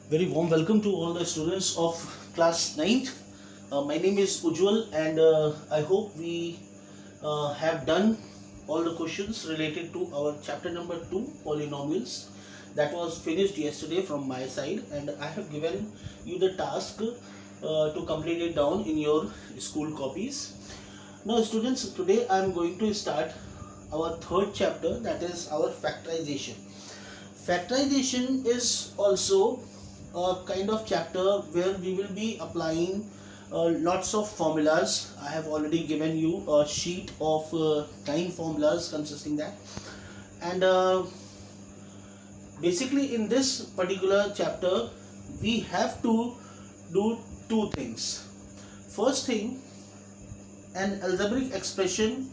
Very warm welcome to all the students of class 9th. My name is Ujjwal and I hope we have done all the questions related to our chapter number 2 polynomials that was finished yesterday from my side, and I have given you the task to complete it down in your school copies. Now students, today I am going to start our third chapter, that is our factorization. Factorization is also a kind of chapter where we will be applying lots of formulas. I have already given you a sheet of 9 formulas consisting that, and basically in this particular chapter we have to do two things. First thing, an algebraic expression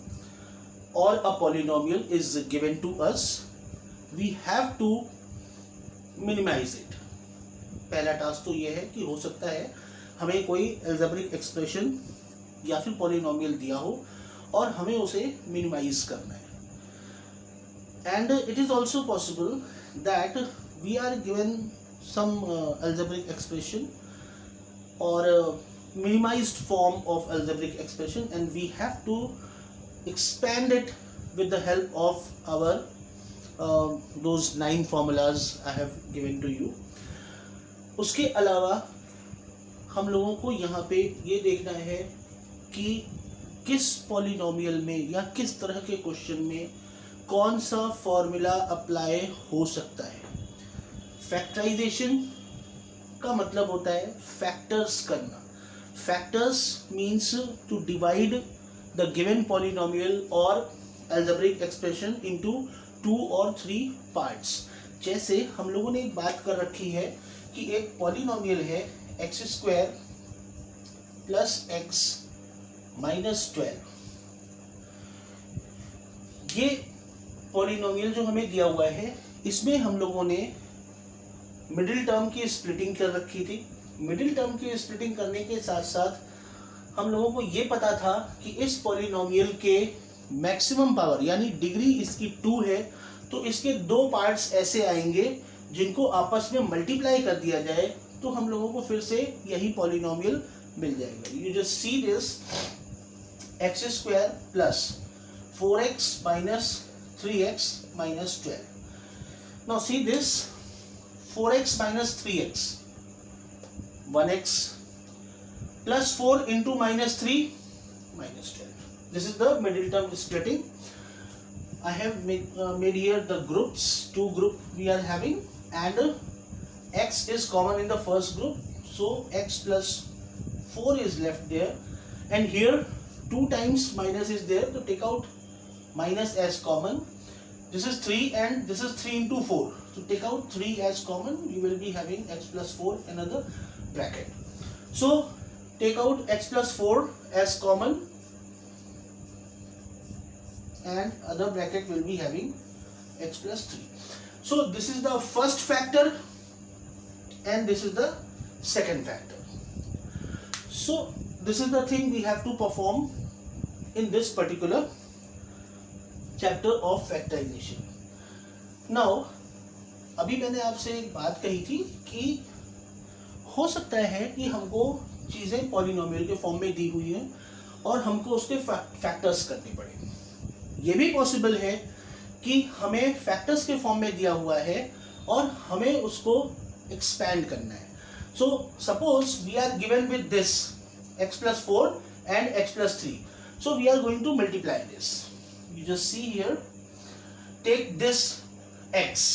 or a polynomial is given to us, we have to minimize it. पहला task तो ये है कि हो सकता है हमें कोई algebraic expression या फिर polynomial दिया हो और हमें उसे minimize करना है. And it is also possible that we are given some algebraic expression or minimized form of algebraic expression, and we have to expand it with the help of our those 9 formulas I have given to you. उसके अलावा हम लोगों को यहाँ पे ये देखना है कि किस पॉलिनोमियल में या किस तरह के क्वेश्चन में कौन सा फॉर्मूला अप्लाई हो सकता है. फैक्टराइजेशन का मतलब होता है फैक्टर्स करना. Factors means to divide the given polynomial और algebraic expression into 2 or 3 parts. जैसे हम लोगों ने एक बात कर रखी है कि एक पॉलिनोमियल है x square plus x minus 12. ये पॉलिनोमियल जो हमें दिया हुआ है, इसमें हम लोगों ने मिडिल टर्म की स्प्लिटिंग कर रखी थी. मिडिल टर्म की स्प्लिटिंग करने के साथ साथ हम लोगों को ये पता था कि इस पॉलिनोमियल के मैक्सिमम पावर यानी डिग्री इसकी 2 है, तो इसके 2 पार्ट्स ऐसे आएंगे जिनको आपस में मल्टीप्लाई कर दिया जाए तो हम लोगों को फिर से यही पॉलिनोमियल मिल जाएगा. You just see this x square plus 4x minus 3x minus 12. Now see this 4x minus 3x 1x plus 4 into minus 3 minus 12. This is the middle term splitting. I have made here the groups. 2 group we are having, and x is common in the first group, so x plus 4 is left there, and here 2 times minus is there, to take out minus as common. This is 3 and this is 3 into 4, to take out 3 as common you will be having x plus 4 another bracket. So take out x plus 4 as common and other bracket will be having x plus 3. So this is the first factor and this is the second factor. So this is the thing we have to perform in this particular chapter of factorization. Now अभी मैंने आपसे एक बात कही थी कि हो सकता है कि हमको चीज़ें पॉलिनोमियल के फॉर्म में दी हुई हैं और हमको उसके फैक्टर्स करने पड़े. ये भी पॉसिबल है कि हमें फैक्टर्स के फॉर्म में दिया हुआ है और हमें उसको एक्सपैंड करना है. So suppose we are given with this x plus 4 and x plus 3. So we are going to multiply this. You just see here, take this x.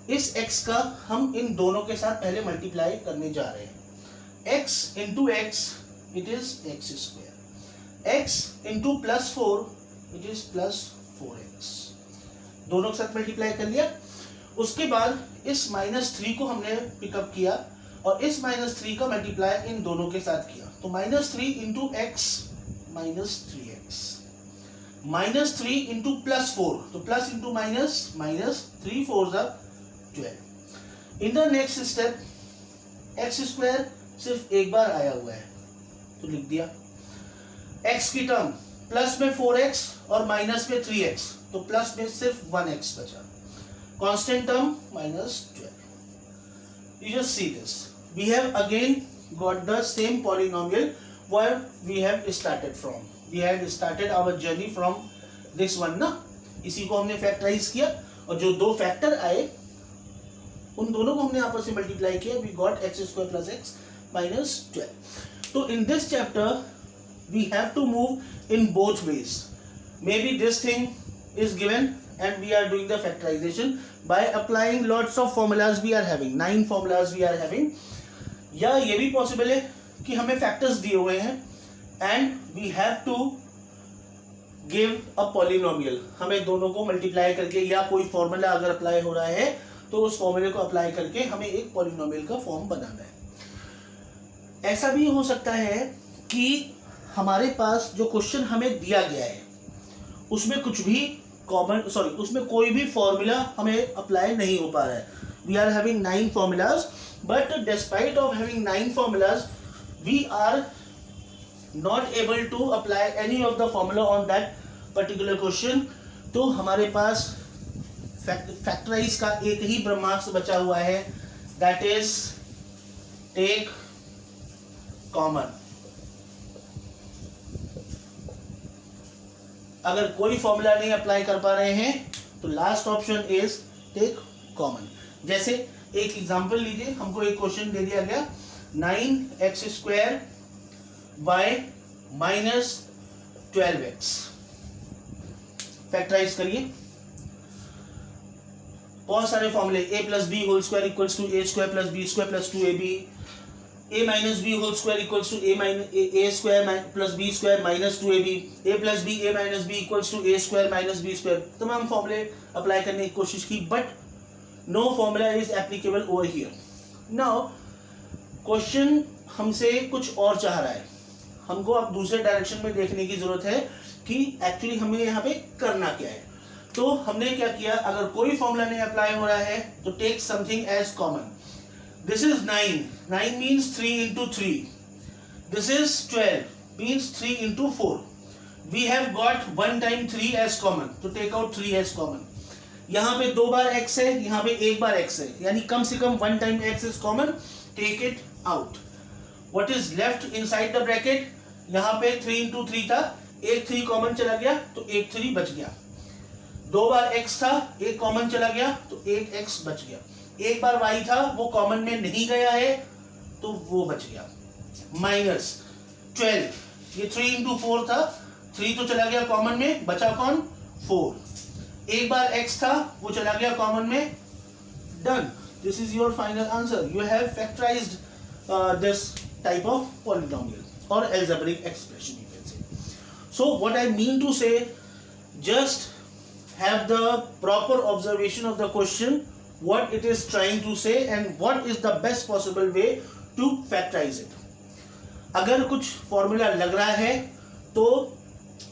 इस x का हम इन दोनों के साथ पहले मल्टीप्लाई करने जा रहे हैं. x into x it is x square. x into plus 4 it is plus 4x. दोनों के साथ मल्टीप्लाई कर लिया. उसके बाद इस -3 को हमने पिकअप किया और इस -3 का मल्टीप्लाई इन दोनों के साथ किया, तो -3 into x minus 3x, -3 into plus 4, तो plus into minus, minus 3 4s are 12. In the next step x square सिर्फ एक बार आया हुआ है तो लिख दिया. x की टर्म प्लस में 4x और माइनस में 3x, तो प्लस में सिर्फ 1x बचा. Constant term -12. you just see this. We have again got the same polynomial where we have started from. We had started our journey from this one ना, इसी को हमने फैक्टराइज किया और जो दो फैक्टर आए उन दोनों को हमने आपस में मल्टीप्लाई किया. We got x square plus x minus 12. तो in this chapter we have to move in both ways. Maybe this thing is given and we are doing the factorization by applying lots of formulas. We are having 9 formulas we are having. या ये भी possible है कि हमें factors दिए हुए हैं and we have to give a polynomial. हमें दोनों को multiply करके या कोई formula अगर apply हो रहा है तो उस formula को apply करके हमें एक polynomial का form बनाना है. ऐसा भी हो सकता है कि हमारे पास जो क्वेश्चन हमें दिया गया है उसमें कुछ भी उसमें कोई भी फॉर्मूला हमें अप्लाई नहीं हो पा रहा है. We are having 9 formulas, but despite of having 9 formulas, we are not able to apply any of the formula on that particular question. तो हमारे पास फैक्टराइज का एक ही ब्रह्मास्त्र बचा हुआ है, that is take common. अगर कोई फॉर्मूला नहीं अप्लाई कर पा रहे हैं तो last option is take common. जैसे एक एग्जांपल लीजिए, हमको एक क्वेश्चन दे दिया गया 9x² y minus 12x. Factorise करिए. बहुत सारे फॉर्मूले a plus b whole square equals to a square plus b square plus 2ab, a minus b whole square equals to a square plus b square minus 2ab, a plus b a minus b equals to a square minus b square. तमाम फॉर्मूले apply करने की कोशिश की, but no formula is applicable over here. Now question हमसे कुछ और चाह रहा है. हमको अब दूसरे डायरेक्शन में देखने की जरूरत है कि एक्चुअली हमें यहाँ पे करना क्या है. तो हमने क्या किया, अगर कोई फॉर्मूला नहीं अप्लाई हो रहा है तो take something as common. This is 9. 9 means 3 into 3. This is 12 means 3 into 4. We have got 1 time 3 as common. तो take out 3 as common. यहाँ पे 2 बार x है, यहाँ पे 1 बार x है, यानी कम से कम 1 time x is common. Take it out. What is left inside the bracket? यहाँ पे 3 into 3 था, एक 3 कॉमन चला गया तो एक 3 बच गया. 2 बार x था, एक कॉमन चला गया तो एक x बच गया. एक बार y था, वो कॉमन में नहीं गया है तो वो बच गया. माइनस 12, ये 3 into 4 था, 3 तो चला गया कॉमन में, बचा कौन 4. एक बार x था, वो चला गया कॉमन में. Done. This is your final answer. You have factorised this type of polynomial और algebraic expression you can say. So what I mean to say, just have the proper observation of the question, what it is trying to say and what is the best possible way to factorize it. अगर कुछ formula लग रहा है तो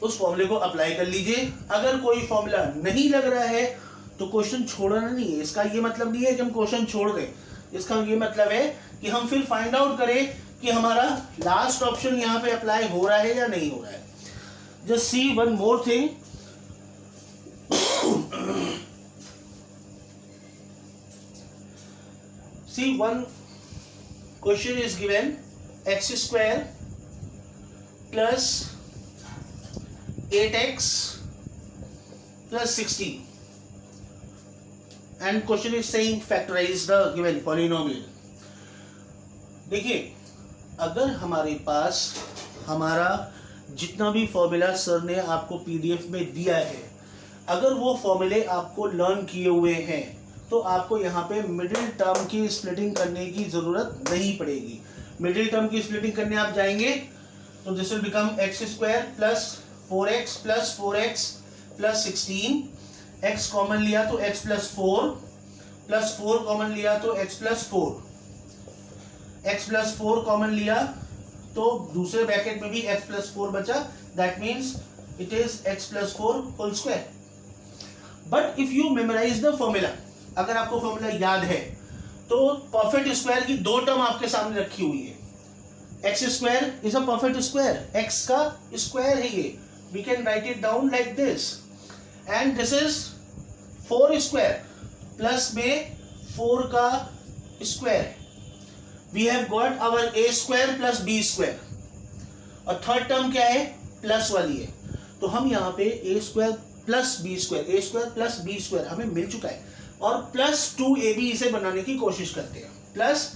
उस फॉर्मूले को apply कर लीजिए. अगर कोई फॉर्मूला नहीं लग रहा है तो क्वेश्चन छोड़ना नहीं है. इसका ये मतलब नहीं है कि हम क्वेश्चन छोड़ दें. इसका ये मतलब है कि हम फिर फाइंड आउट करें कि हमारा लास्ट ऑप्शन यहाँ पे अप्लाई हो रहा है या नहीं हो रहा है. Just see one more thing. See, one question is given x square plus 8x plus 16 and question is saying factorize the given polynomial. देखिए, अगर हमारे पास हमारा जितना भी फॉर्मूला सर ने आपको पीडीएफ में दिया है, अगर वो फॉर्मूले आपको लर्न किए हुए हैं तो आपको यहाँ पे मिडिल टर्म की स्प्लिटिंग करने की जरूरत नहीं पड़ेगी. मिडिल टर्म की स्प्लिटिंग करने आप जाएंगे तो this will become x square plus 4x plus 4x plus 16. x common लिया तो x प्लस 4 प्लस 4 कॉमन लिया तो x plus 4. x plus 4 common लिया तो दूसरे ब्रैकेट में भी x प्लस 4 बचा. That means it is x plus 4 whole square. But if you memorise the formula, अगर आपको फॉर्मूला याद है तो परफेक्ट स्क्वायर की 2 टर्म आपके सामने रखी हुई है. X square is a perfect square, x का स्क्वायर है ये. We can write it down like this. And this is 4 square plus में 4 का square. We have got our a square plus b square, और थर्ड टर्म क्या है, plus वाली है, तो हम यहाँ पे a square plus b square, a square plus b square हमें मिल चुका है, और प्लस 2ab इसे बनाने की कोशिश करते हैं। प्लस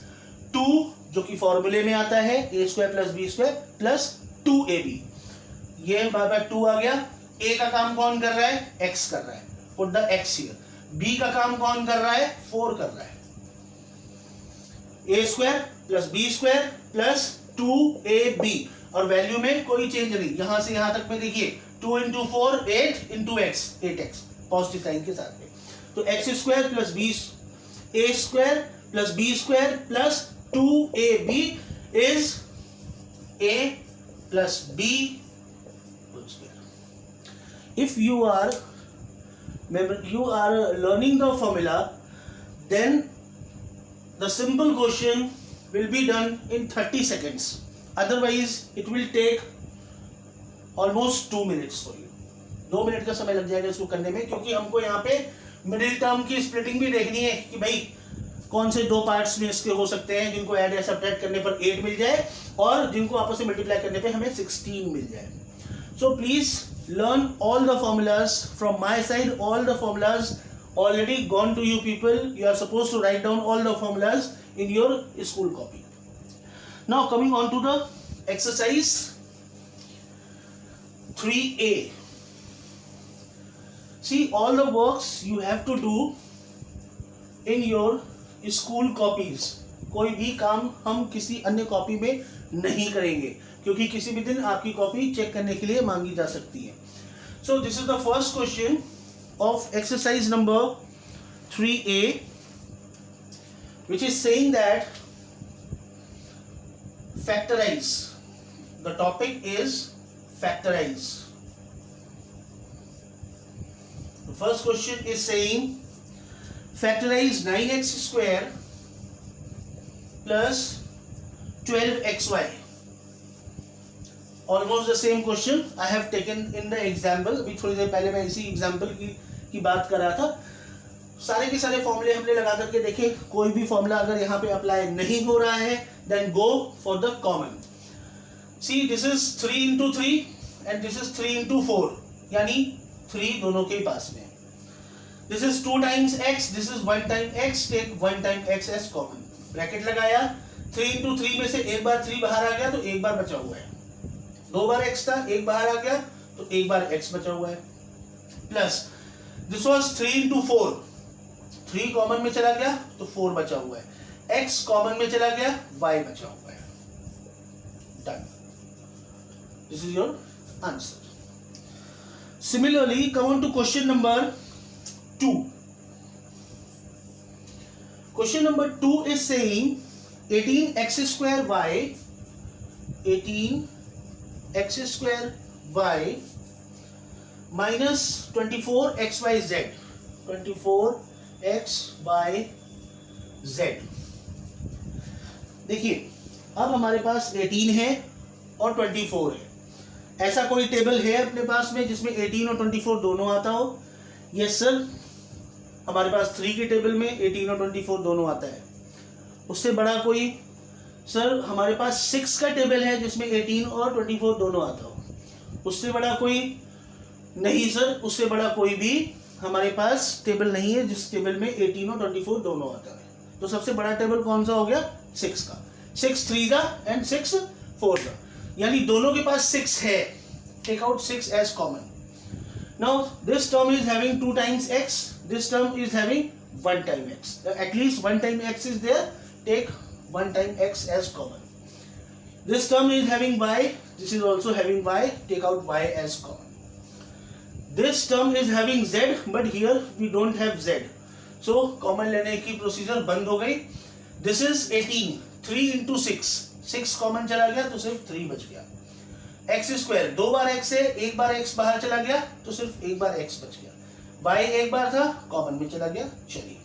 2 जो कि फॉर्मूले में आता है a square plus b square plus 2ab, ये बार 2 आ गया। ए का काम कौन कर रहा है, x कर रहा है, put the x here. B का काम कौन कर रहा है, 4 कर रहा है। A square plus b square plus 2ab, और वैल्यू में कोई चेंज नहीं, यहां से यहां तक में देखिए 2 into 4 8 into x, 8x positive sign के साथ में, तो x square plus b, a square plus b square plus 2ab is a plus b whole square. If you are learning the formula, then the simple question will be done in 30 seconds. Otherwise it will take almost 2 minutes for you. 2 minute का समय लग जाएगा इसको करने में, क्योंकि हमको यहाँ पे मिडिल टर्म की स्प्लिटिंग भी देखनी है कि भाई कौन से दो पार्ट्स में इसके हो सकते हैं जिनको ऐड या सब्ट्रैक्ट करने पर 8 मिल जाए और जिनको आपस में मल्टीप्लाई करने पे हमें 16 मिल जाए। So please learn all the formulas from my side. All the formulas already gone to you people. You are supposed to write down all the formulas in your school copy. Now coming on to the exercise 3a. See, all the works you have to do in your school copies. कोई भी काम हम किसी अन्य copy में नहीं करेंगे, क्योंकि किसी भी दिन आपकी कॉपी चेक करने के लिए मांगी जा सकती है। So this is the first question of exercise number 3a, which is saying that factorize. The topic is factorize. The first question is saying factorize 9x square plus 12xy. Almost the same question I have taken in the example. अभी थोड़ी देर पहले मैं इसी example की बात कर रहा था। सारे के सारे फॉर्मूले हमने लगा करके देखे, कोई भी फॉर्मूला अगर यहाँ पे अप्लाई नहीं हो रहा है then go for the common. See, this is 3 into 3 and this is 3 into 4, यानी 3 दोनों के पास में। This is 2 times x, this is 1 time x, take 1 time x as common. Bracket लगाया, 3 into 3 में से एक बार 3 बाहर आ गया तो एक बार बचा हुआ है, 2 बार x था, एक बाहर आ गया तो एक बार x बचा हुआ है, plus this was 3 into 4, 3 common में चला गया तो 4 बचा हुआ है, x कॉमन में चला गया, y बचा हुआ है। Done, this is your answer. Similarly come on to question number 2. Question number 2 is saying 18x square y, 18x square y minus 24xyz, 24xyz। देखिए अब हमारे पास 18 है और 24 है। ऐसा कोई टेबल है अपने पास में जिसमें 18 और 24 दोनों आता हो? यस सर, हमारे पास 3 के टेबल में 18 और 24 दोनों आता है। उससे बड़ा कोई? सर हमारे पास 6 का टेबल है जिसमें 18 और 24 दोनों आता हो। उससे बड़ा कोई? नहीं सर, उससे बड़ा कोई भी हमारे पास टेबल नहीं है जिस टेबल में 18 और 24 दोनों आता है। तो सबसे बड़ा टेबल कौन सा हो गया? 6 का, 6 3 का एंड 6 4 का, यानी दोनों के पास 6 है। Take out 6 as common. Now this term is having 2 times x, this term is having 1 time x. At least 1 time x is there, take 1 time x as common. This term is having y, this is also having y, take out y as common. This term is having z, but here we don't have z. So common लेने की procedure बंद हो गई। This is 18, 3 into 6, 6 common चला गया तो सिर्फ 3 बच गया। एक्स स्क्वायर, 2 बार x है, एक बार x बाहर चला गया तो सिर्फ एक बार x बच गया। y एक बार था, कॉमन में चला गया। चलिए,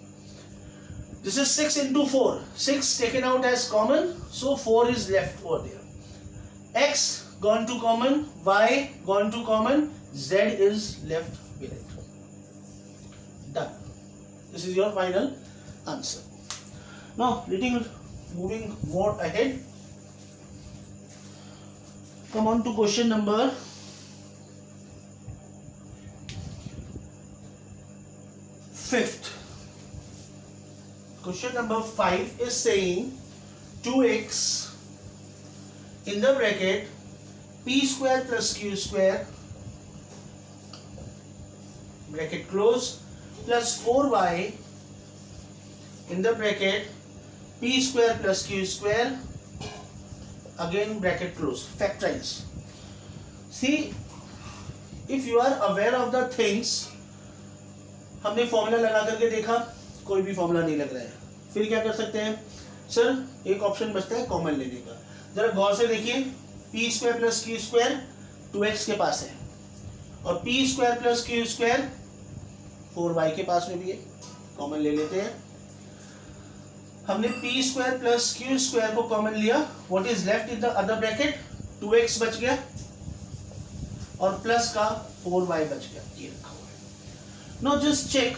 this is 6 into 4, 6 taken out as common, so 4 is left over there. x gone to common, y gone to common, z is left with it. Done. This is your final answer. Now little moving more ahead. Come on to question number 5. Question number 5 is saying 2x in the bracket p square plus q square bracket close plus 4y in the bracket p square plus q square again bracket close. Factorize. See, if you are aware of the things, हमने formula लगा करके देखा, कोई भी formula नहीं लग रहा है, फिर क्या कर सकते हैं सर, एक ऑप्शन बचता है कॉमन लेने का. जरा गौर से देखिए, P square plus Q square 2x के पास है और P square plus Q square 4y के पास में भी है, कॉमन ले लेते हैं. हमने P square plus Q square को कॉमन लिया, what is left in the other bracket, 2x बच गया और प्लस का 4y बच गया, ये रखा हुआ है. Now just check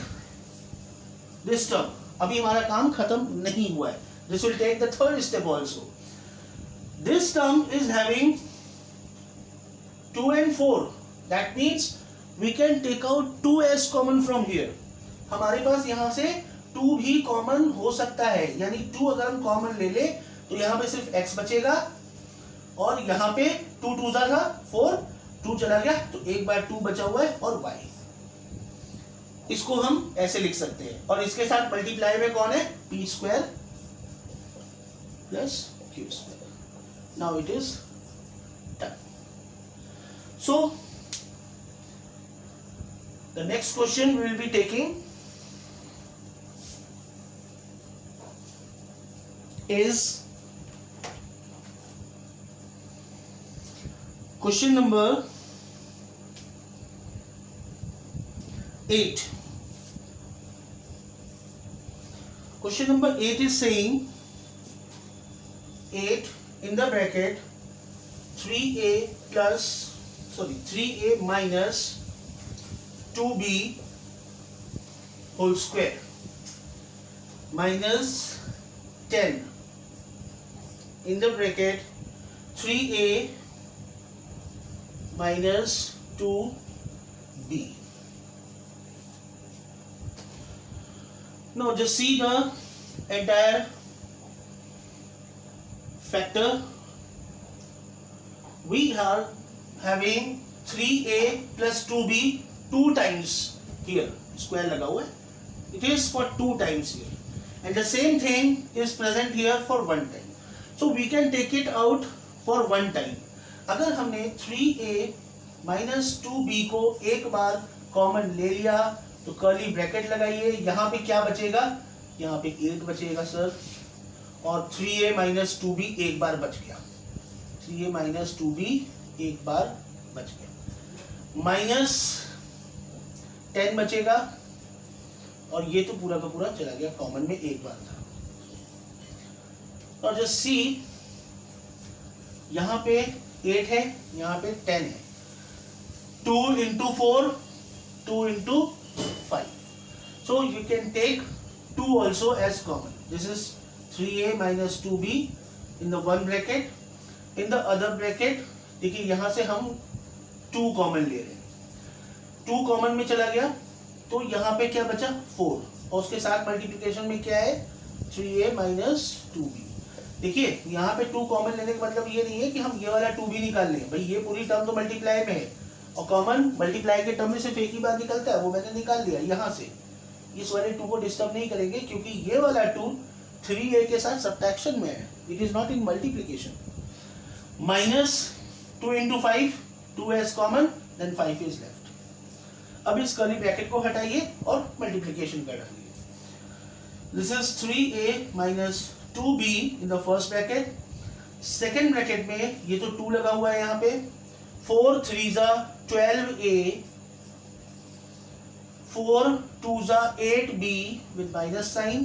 this term. अभी हमारा काम खत्म नहीं हुआ है. This will take the third step also. This term is having 2 and 4. That means we can take out 2s common from here. हमारे पास यहां से 2 भी कॉमन हो सकता है, यानी 2 अगर हम कॉमन ले ले तो यहाँ पे सिर्फ x बचेगा और यहाँ पे 2 2 था 4, 2 चला गया तो एक बार 2 बचा हुआ है और y. इसको हम ऐसे लिख सकते हैं और इसके साथ मल्टीप्लाई में कौन है, p square plus q square. Now it is done. So the next question we will be taking is question number 8. Question number 8 is saying 8 in the bracket 3a minus 2b whole square minus 10 in the bracket 3a minus 2b. Now just see the entire factor. We are having 3a plus 2b 2 times here, square लगा हुआ है, it is for 2 times here, and the same thing is present here for 1 time. So we can take it out for 1 time. अगर हमने 3a minus 2b को एक बार common ले लिया तो कर्ली ब्रैकेट लगाइए, यहाँ पे क्या बचेगा, यहाँ पे 8 बचेगा सर, और 3a minus 2b एक बार बच गया, 3a minus 2b एक बार बच गया, माइनस 10 बचेगा और ये तो पूरा का पूरा चला गया, कॉमन में एक बार था. और जस्ट सी, यहाँ पे 8 है, यहाँ पे 10 है, 2 into 4, 2 into 5. So you can take 2 also as common. This is 3a minus 2b in the one bracket. In the other bracket, देखिए यहाँ से हम 2 कॉमन ले रहे हैं, 2 कॉमन में चला गया तो यहाँ पे क्या बचा 4, और उसके साथ मल्टीप्लिकेशन में क्या है 3a minus 2b. देखिए यहाँ पे 2 कॉमन लेने का मतलब ये नहीं है कि हम ये वाला 2 भी निकाल लें, भाई ये पूरी टर्म तो मल्टीप्लाई में है और कॉमन मल्टीप्लाई के टर्म में सिर्फ एक ही बार निकलता है, वो मैंने निकाल लिया यहाँ से. इस वाले 2 को डिस्टर्ब नहीं करेंगे क्योंकि ये वाला 2 3a के साथ सब्ट्रैक्शन में है, it is not in multiplication. Minus 2 into 5, 2 as कॉमन, देन 5 इज लेफ्ट. अब इस कर्ली ब्रैकेट को हटाइए और मल्टीप्लिकेशन कर डालिए. This is 3a minus 2b in the first bracket. Second bracket में ये तो 2 लगा हुआ है यहाँ पे, 4 3s 12a, 4 2s 8b with minus sign,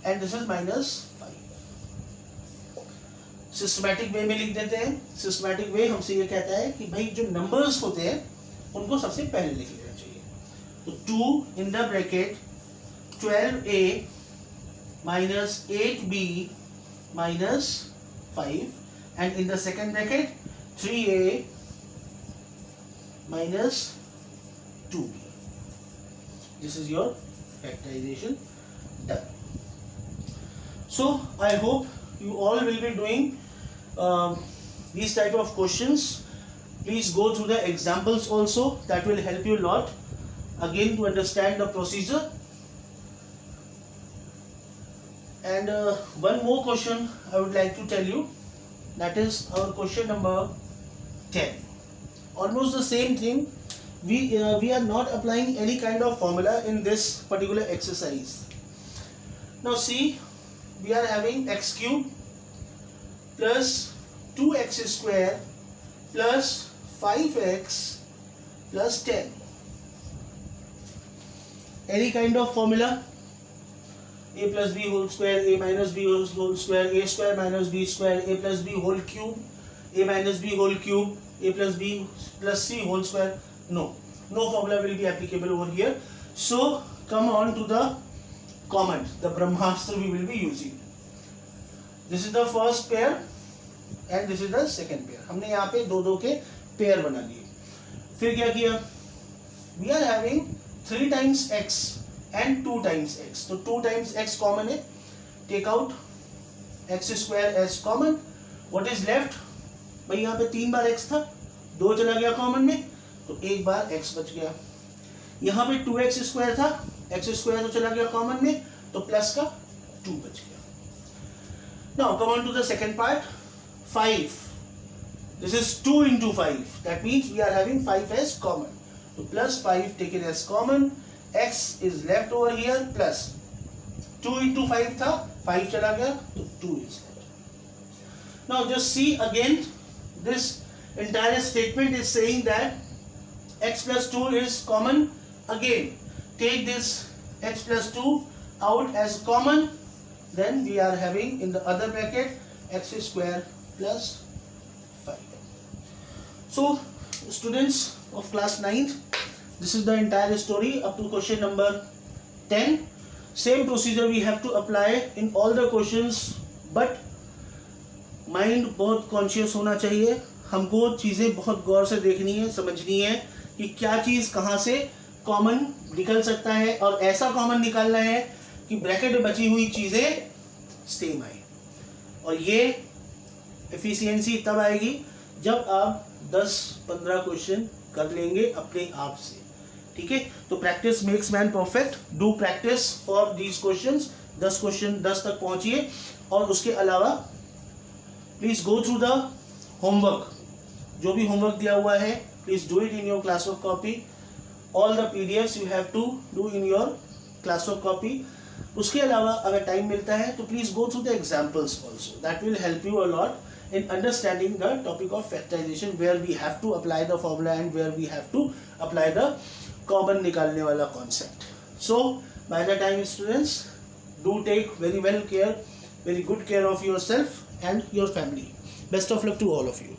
and this is minus 5. Systematic way में लिख देते हैं. सिस्टमैटिक वे हमसे ये कहता है कि भाई जो नंबर्स होते हैं उनको सबसे पहले लिख लेना चाहिए. तो 2 in the bracket 12a minus 8b minus 5, and in the second bracket 3a minus 2b. This is your factorization done. So I hope you all will be doing these type of questions. Please go through the examples also, that will help you a lot again to understand the procedure. And one more question I would like to tell you, that is our question number 10. Almost the same thing. We are not applying any kind of formula in this particular exercise. Now see, we are having x cube plus 2x square plus 5x plus 10. Any kind of formula? A plus b whole square, a minus b whole square, a square minus b square, a plus b whole cube, a minus b whole cube, a plus b plus c whole square. No formula will be applicable over here. So come on to the common, the Brahmastra we will be using. This is the first pair and this is the second pair. हमने यहाँ पे दो के pair बना लिए. फिर क्या किया? We are having 3 times x and 2 times x. तो 2 times x common है. Take out x square as common. What is left? भाई यहाँ पे 3 बार x था, 2 चला गया कॉमन में, तो 1 बार x बच गया. यहाँ पे 2x स्क्वायर था, x स्क्वायर तो चला गया कॉमन में, तो प्लस का 2 बच गया. Now come on to the second part. 5. This is 2 into 5. That means we are having 5 as common. So plus 5 taken as common. X is left over here plus 2 into 5 था, 5 चला गया, तो 2 is left. Now just see again, this entire statement is saying that x plus 2 is common. Again take this x plus 2 out as common. Then we are having in the other bracket x square plus 5. So students of class 9th, this is the entire story up to question number 10. Same procedure we have to apply in all the questions, but mind बहुत conscious होना चाहिए. हमको चीज़ें बहुत गौर से देखनी है, समझनी है कि क्या चीज़ कहाँ से कॉमन निकल सकता है, और ऐसा कॉमन निकालना है कि ब्रैकेट में बची हुई चीज़ें सेम आए. और ये एफिशिएंसी तब आएगी जब आप 10-15 क्वेश्चन कर लेंगे अपने आप से. ठीक है, तो practice makes man perfect. Do practice for these questions. 10 question 10 तक पहुंचिए. और उसके अलावा please go through the homework. जो भी होमवर्क दिया हुआ है, please do it in your class work copy. All the PDFs you have to do in your class work copy. उसके अलावा अगर टाइम मिलता है तो please go through the examples also. That will help you a lot in understanding the topic of factorization, where we have to apply the formula and where we have to apply the common निकालने वाला concept. So by the time, students, do take very good care of yourself and your family. Best of luck to all of you.